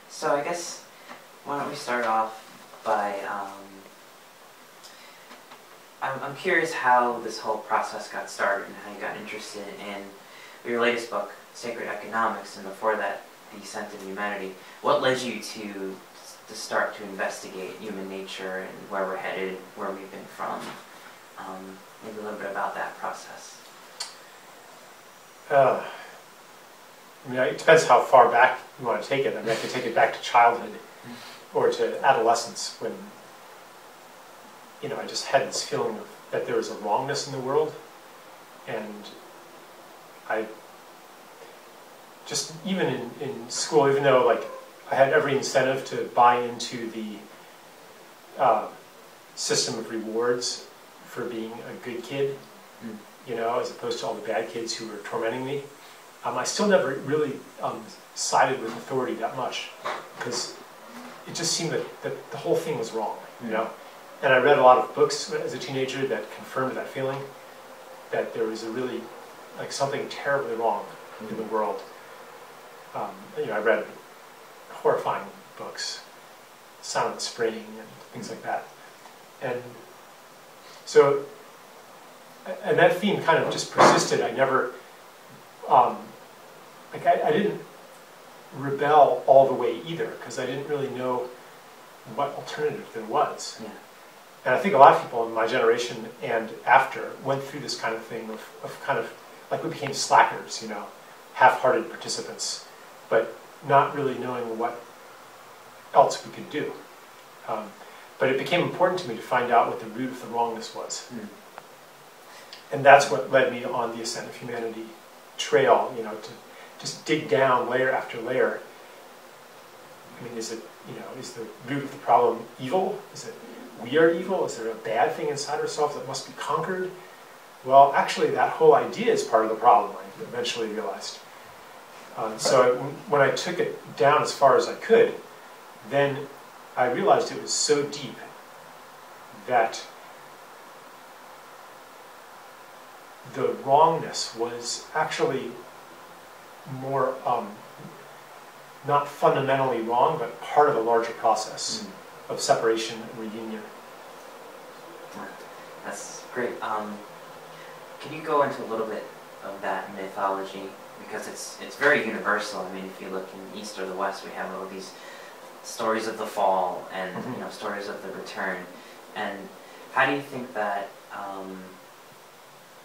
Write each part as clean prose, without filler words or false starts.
So I guess why don't we start off by I'm curious how this whole process got started and how you got interested in your latest book, Sacred Economics, and before that, The Ascent of Humanity. What led you to start to investigate human nature and where we're headed, where we've been from? Maybe a little bit about that process. I mean, it depends how far back you want to take it. I mean, I could take it back to childhood or to adolescence when, I just had this feeling of that there was a wrongness in the world, and I just, even in school, even though like I had every incentive to buy into the system of rewards for being a good kid, as opposed to all the bad kids who were tormenting me, I still never really sided with authority that much, because it just seemed that the whole thing was wrong, And I read a lot of books as a teenager that confirmed that feeling, that there was a really, like, something terribly wrong in the world. I read horrifying books, Silent Spring and things like that. And so, and that theme kind of just persisted. I never, I didn't rebel all the way either, because I didn't really know what alternative there was. Yeah. And I think a lot of people in my generation and after went through this kind of thing of kind of, like, we became slackers, half-hearted participants, but not really knowing what else we could do. But it became important to me to find out what the root of the wrongness was. And that's what led me on the Ascent of Humanity trail, to just dig down layer after layer. I mean, is the root of the problem evil? Is it we are evil? Is there a bad thing inside ourselves that must be conquered? Well, actually, that whole idea is part of the problem, I eventually realized. So when I took it down as far as I could, then I realized it was so deep that the wrongness was actually more, not fundamentally wrong, but part of a larger process of separation and reunion. That's great. Can you go into a little bit of that mythology? Because it's very universal. I mean, if you look in the East or the West, we have all these stories of the fall and stories of the return. And how do you think that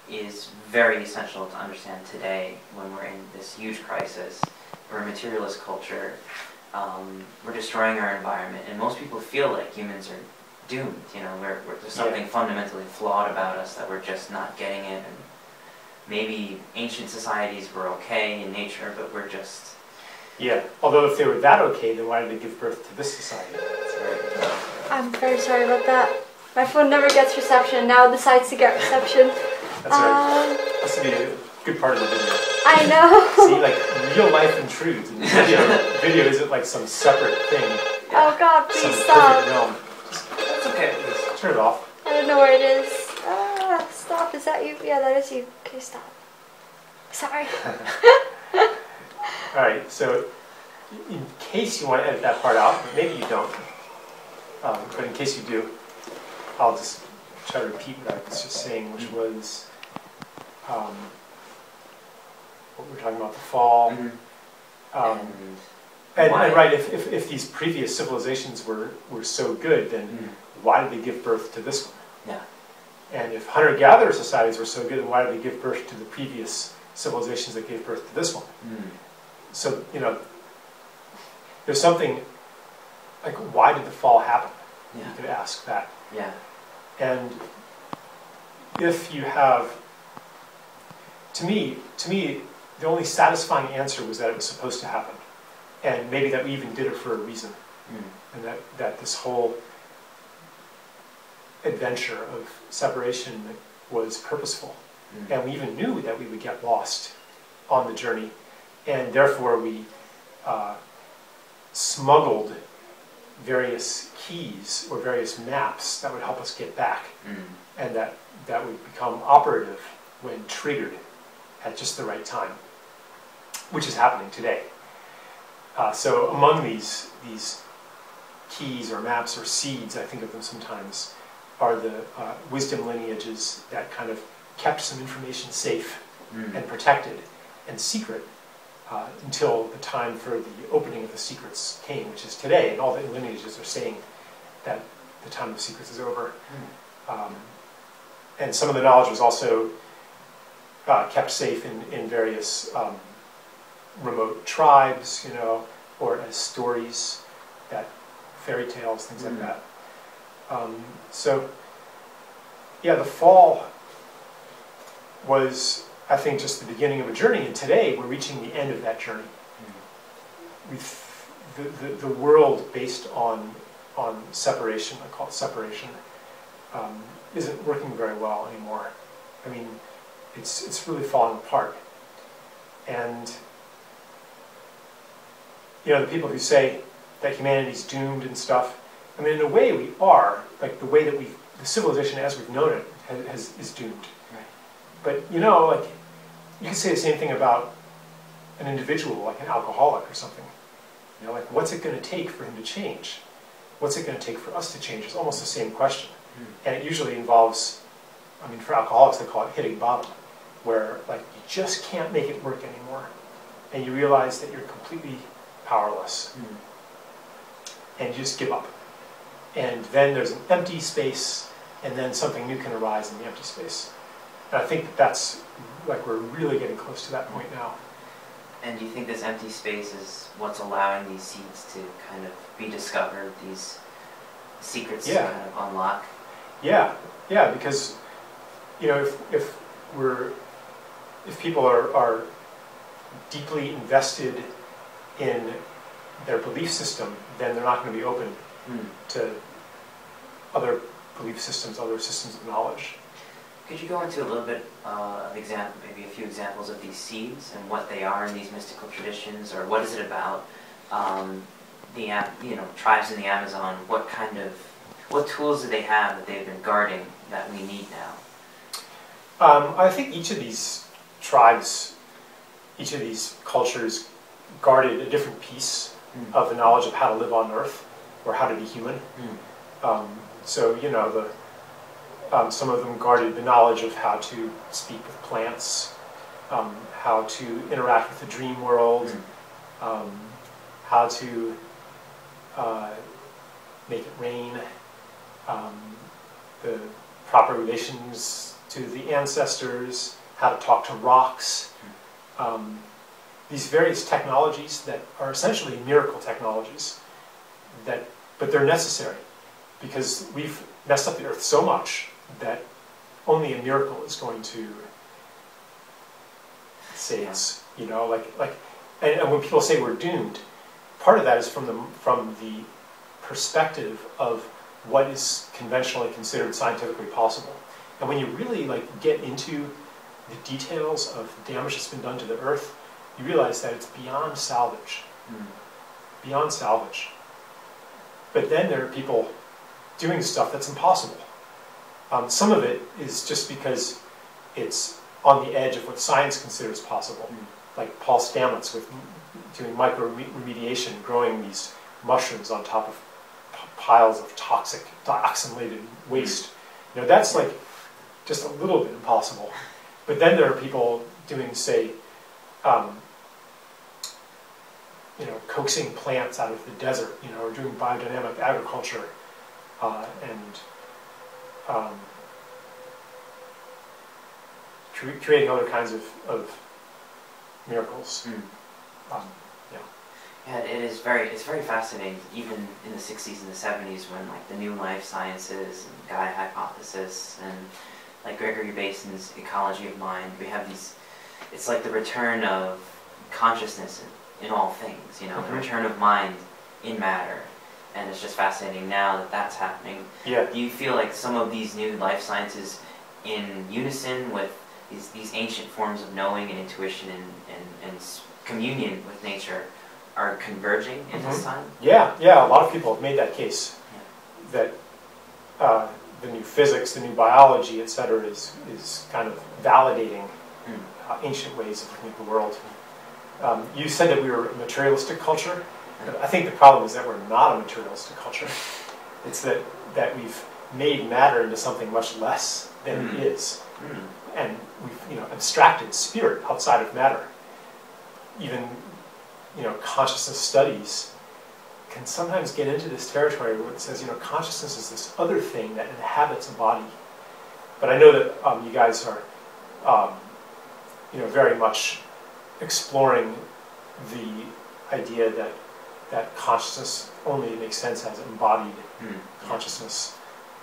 is very essential to understand today when we're in this huge crisis? We're a materialist culture. We're destroying our environment, and most people feel like humans are doomed. There's something fundamentally flawed about us, that we're just not getting it. And maybe ancient societies were okay in nature, but we're just... Yeah, although if they were that okay, then why did they give birth to this society? That's right. I'm very sorry about that. My phone never gets reception, now it decides to get reception. That's right. That's to be a good part of the video. I know. See, like, real life intrudes, and video isn't like some separate thing. Oh God, please some stop. Perfect realm. That's okay. Just turn it off. I don't know where it is. Stop, is that you? Yeah, that is you. Okay, stop. Sorry. Alright, so in case you want to edit that part out, but maybe you don't, but in case you do, I'll just try to repeat what I was just saying, which was what we were talking about, the fall. And right, if these previous civilizations were so good, then why did they give birth to this one? Yeah. And if hunter-gatherer societies were so good, then why did they give birth to the previous civilizations that gave birth to this one? So, there's something, like, why did the fall happen? Yeah. You could ask that. Yeah. And if you have, to me, the only satisfying answer was that it was supposed to happen. And maybe that we even did it for a reason. And that this whole adventure of separation was purposeful. And we even knew that we would get lost on the journey. And therefore we smuggled various keys or various maps that would help us get back. And that would become operative when triggered at just the right time, which is happening today. So among these keys or maps or seeds, I think of them sometimes, are the wisdom lineages that kind of kept some information safe and protected and secret until the time for the opening of the secrets came, which is today, and all the lineages are saying that the time of secrets is over. And some of the knowledge was also kept safe in various remote tribes, you know, or as stories, that fairy tales, things like that. So, yeah, the fall was, I think, just the beginning of a journey, and today we're reaching the end of that journey. The world based on separation, I call it separation, isn't working very well anymore. I mean, it's really falling apart. And you know, the people who say that humanity's doomed and stuff, I mean, in a way we are. Like the way that the civilization as we've known it is doomed. Right. But you know, like you could say the same thing about an individual, like an alcoholic or something. You know, like what's it going to take for him to change? What's it going to take for us to change? It's almost the same question. And it usually involves, I mean, for alcoholics they call it hitting bottom, where like you just can't make it work anymore, and you realize that you're completely powerless, and you just give up. And then there's an empty space, and then something new can arise in the empty space. And I think that's like we're really getting close to that point now. And do you think this empty space is what's allowing these seeds to kind of be discovered, these secrets to kind of unlock? Yeah, because you know, if people are deeply invested in their belief system, then they're not going to be open to other belief systems, other systems of knowledge. Could you go into a little bit of maybe a few examples of these seeds and what they are in these mystical traditions, or what is it about tribes in the Amazon? What tools do they have that they've been guarding that we need now? I think each of these tribes, each of these cultures guarded a different piece of the knowledge of how to live on Earth, or how to be human. So, you know, some of them guarded the knowledge of how to speak with plants, how to interact with the dream world, how to make it rain, the proper relations to the ancestors, how to talk to rocks. These various technologies that are essentially miracle technologies, but they're necessary because we've messed up the Earth so much that only a miracle is going to save us. You know, and when people say we're doomed, part of that is from the perspective of what is conventionally considered scientifically possible. And when you really get into the details of the damage that's been done to the Earth, you realize that it's beyond salvage. Beyond salvage. But then there are people doing stuff that's impossible. Some of it is just because it's on the edge of what science considers possible. Like Paul Stamets with doing micro-remediation, growing these mushrooms on top of piles of toxic, dioxinated waste. You know, that's just a little bit impossible. But then there are people doing, say, coaxing plants out of the desert, or doing biodynamic agriculture, and creating other kinds of miracles. Yeah, it's very fascinating, even in the 60s and the 70s when the new life sciences and Gaia hypothesis and Gregory Basin's ecology of mind, we have these, it's like the return of consciousness in all things, the return of mind in matter. And it's just fascinating now that that's happening. Yeah. Do you feel like some of these new life sciences in unison with these ancient forms of knowing and intuition and communion with nature are converging in this time? Yeah, a lot of people have made that case. That the new physics, the new biology, etc., is kind of validating ancient ways of looking at the world. You said that we were a materialistic culture. But I think the problem is that we're not a materialistic culture. It's that we've made matter into something much less than it is. And we've abstracted spirit outside of matter. Even consciousness studies can sometimes get into this territory where it says consciousness is this other thing that inhabits a body. But I know that you guys are very much exploring the idea that consciousness only makes sense as embodied consciousness,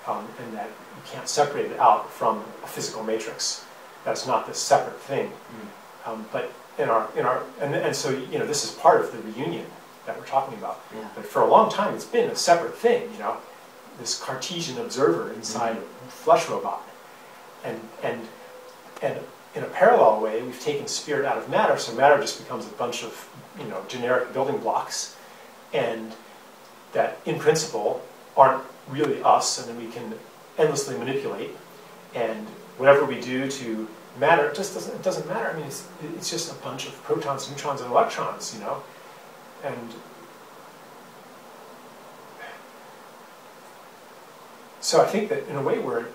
and that you can't separate it out from a physical matrix. That's not this separate thing. But so this is part of the reunion that we're talking about. Yeah. But for a long time, it's been a separate thing. This Cartesian observer inside a flesh robot, and in a parallel way, we've taken spirit out of matter, so matter just becomes a bunch of generic building blocks, and that in principle aren't really us, and then we can endlessly manipulate, and whatever we do to matter, it doesn't matter. I mean, it's just a bunch of protons, neutrons, and electrons, and so I think that in a way we're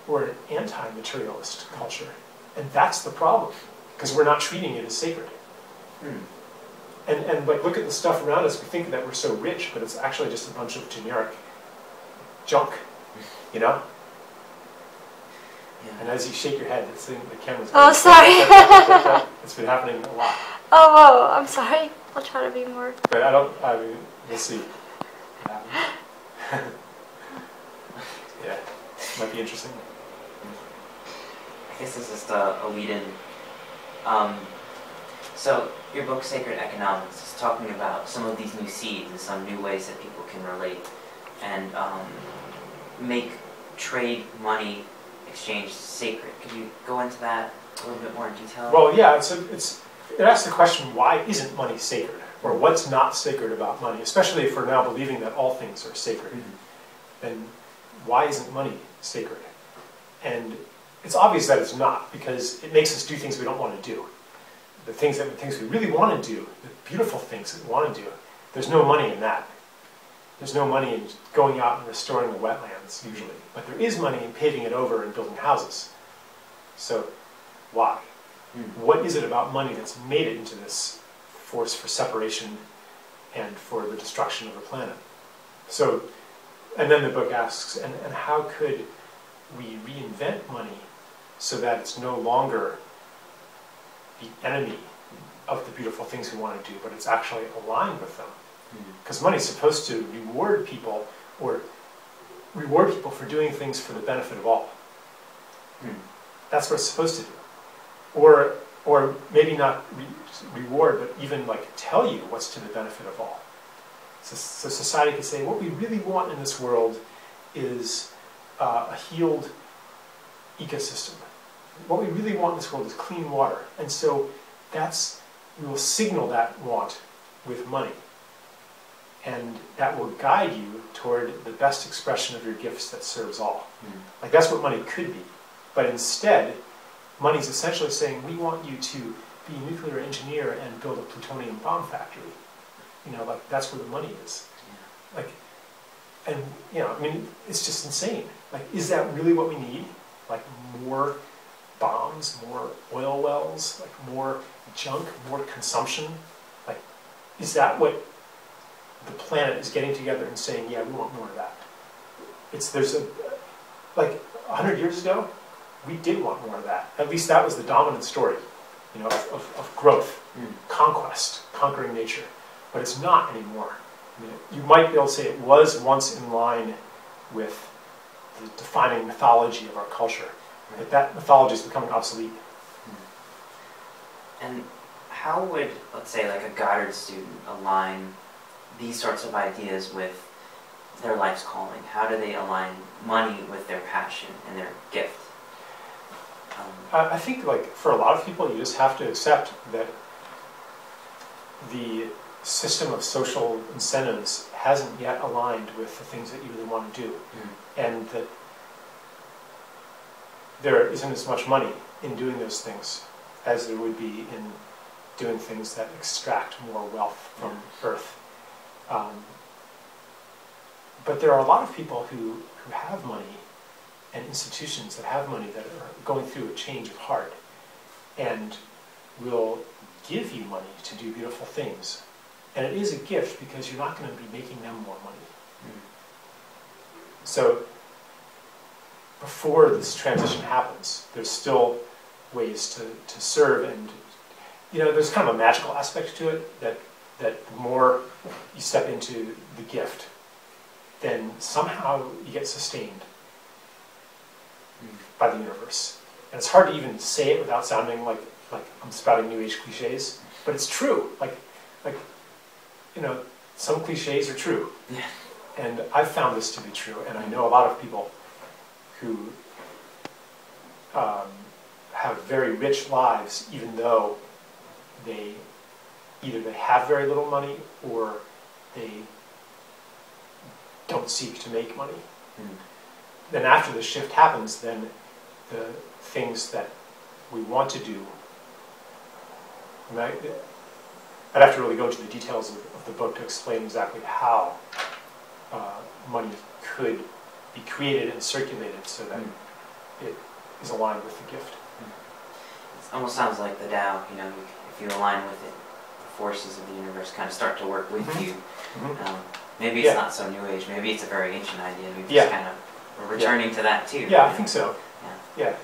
an anti-materialist culture, and that's the problem, because we're not treating it as sacred. And look at the stuff around us. We think that we're so rich, but it's actually just a bunch of generic junk, Yeah. And as you shake your head, the camera's. Oh, sorry. It's been happening a lot. Oh, whoa, I'm sorry. I'll try to be more. But we'll see. Yeah, might be interesting. I guess this is just a lead-in. So your book, Sacred Economics, is talking about some of these new seeds and some new ways that people can relate and make trade, money, exchange sacred. Could you go into that a little bit more in detail? Well, yeah, it asks the question, why isn't money sacred? Or what's not sacred about money? Especially if we're now believing that all things are sacred. Then why isn't money sacred? And it's obvious that it's not, because it makes us do things we don't want to do. The things we really want to do, the beautiful things that we want to do, there's no money in that. There's no money in going out and restoring the wetlands, usually. But there is money in paving it over and building houses. So, why? What is it about money that's made it into this force for separation and for the destruction of the planet? So, and then the book asks, and how could we reinvent money so that it's no longer the enemy of the beautiful things we want to do, but it's actually aligned with them? Because money's supposed to reward people for doing things for the benefit of all. That's what it's supposed to do. Or maybe not reward, but even tell you what's to the benefit of all. So society could say, what we really want in this world is a healed ecosystem. What we really want in this world is clean water. And so we will signal that want with money. And that will guide you toward the best expression of your gifts that serves all. That's what money could be. But instead, money's essentially saying, we want you to be a nuclear engineer and build a plutonium bomb factory. That's where the money is. It's just insane. Is that really what we need? More bombs, more oil wells, more junk, more consumption? Is that what the planet is getting together and saying, yeah, we want more of that? 100 years ago, we did want more of that. At least that was the dominant story, of growth, conquest, conquering nature. But it's not anymore. You might be able to say it was once in line with the defining mythology of our culture, but that mythology is becoming obsolete. And how would, let's say, a Goddard student align these sorts of ideas with their life's calling? How do they align money with their passion and their gift? I think, for a lot of people, you just have to accept that the system of social incentives hasn't yet aligned with the things that you really want to do, and that there isn't as much money in doing those things as there would be in doing things that extract more wealth from Earth. But there are a lot of people who have money, and institutions that have money that are going through a change of heart and will give you money to do beautiful things. And it is a gift because you're not going to be making them more money. So before this transition happens, there's still ways to serve, and there's kind of a magical aspect to it that the more you step into the gift, then somehow you get sustained by the universe. And it's hard to even say it without sounding like I'm spouting New Age cliches, but it's true. Some cliches are true. Yeah. And I've found this to be true, and I know a lot of people who have very rich lives, even though they have very little money or they don't seek to make money. Then after the shift happens, then the things that we want to do, I'd have to really go into the details of the book to explain exactly how money could be created and circulated so that it is aligned with the gift. It almost sounds like the Tao, if you align with it, the forces of the universe kind of start to work with you. Maybe it's not so New Age, maybe it's a very ancient idea, maybe it's kind of returning to that too. Yeah, I think so. Yeah. Yeah.